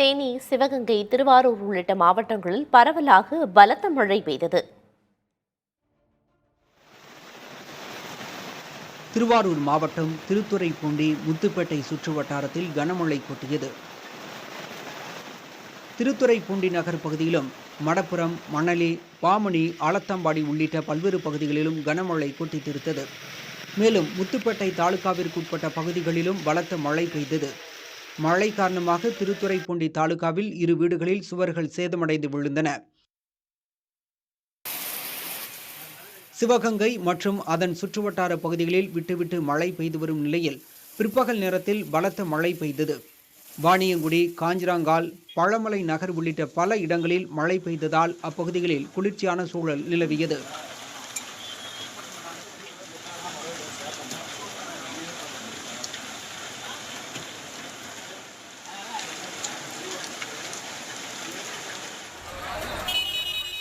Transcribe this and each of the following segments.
தேனி, சிவகங்கை, திருவாரூர் உள்ளிட்ட மாவட்டங்களில் பரவலாக பலத்த மழை பெய்தது. திருவாரூர் மாவட்டம் திருத்துறைப்பூண்டி, முத்துப்பேட்டை சுற்று வட்டாரத்தில் கனமழை கொட்டியது. திருத்துறைப்பூண்டி நகர் பகுதியிலும், மடப்புரம், மணலி, பாமணி, ஆலத்தம்பாடி உள்ளிட்ட பல்வேறு பகுதிகளிலும் கனமழை கொட்டி தீர்த்தது. மேலும் முத்துப்பேட்டை தாலுகாவிற்குட்பட்ட பகுதிகளிலும் பலத்த மழை பெய்தது. மழை காரணமாக திருத்துறைப்பூண்டி தாலுகாவில் 2 வீடுகளில் சுவர்கள் சேதமடைந்து விழுந்தன. சிவகங்கை மற்றும் அதன் சுற்றுவட்டார பகுதிகளில் விட்டுவிட்டு மழை பெய்து வரும் நிலையில் பிற்பகல் நேரத்தில் பலத்த மழை பெய்தது. வாணியங்குடி, காஞ்சிராங்கால், பழமலை நகர் உள்ளிட்ட பல இடங்களில் மழை பெய்ததால் அப்பகுதிகளில் குளிர்ச்சியான சூழல் நிலவியது.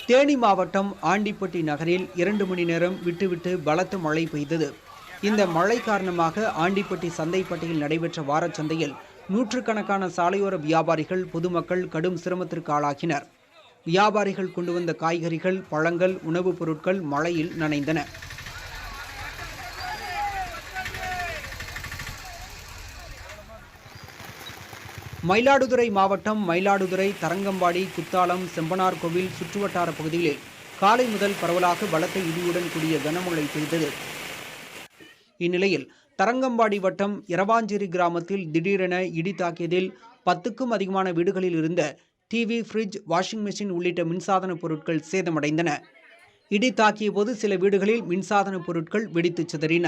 தேனி மாவட்டம் ஆண்டிப்பட்டி நகரில் 2 மணி நேரம் விட்டுவிட்டு பலத்த மழை பெய்தது. இந்த மழை காரணமாக ஆண்டிப்பட்டி சந்தைப்பட்டியில் நடைபெற்ற வாரச்சந்தையில் நூற்றுக்கணக்கான சாலையோர வியாபாரிகள், பொதுமக்கள் கடும் சிரமத்திற்கு ஆளாகினர். வியாபாரிகள் கொண்டு வந்த காய்கறிகள், பழங்கள், உணவுப் பொருட்கள் மழையில் நனைந்தன. மயிலாடுதுறை மாவட்டம் மயிலாடுதுறை, தரங்கம்பாடி, குத்தாலம், செம்பனார்கோவில் சுற்றுவட்டார பகுதிகளில் காலை முதல் பரவலாக பலத்த இடியுடன் கூடிய கனமழை பெய்தது. இந்நிலையில் தரங்கம்பாடி வட்டம் இரவாஞ்சேரி கிராமத்தில் திடீரென இடி தாக்கியதில் 10க்கும் அதிகமான வீடுகளில் இருந்த டிவி, ஃப்ரிட்ஜ், வாஷிங் மெஷின் உள்ளிட்ட மின்சாதன பொருட்கள் சேதமடைந்தன. இடி தாக்கிய போது சில வீடுகளில் மின்சாதன பொருட்கள் வெடித்து சிதறின.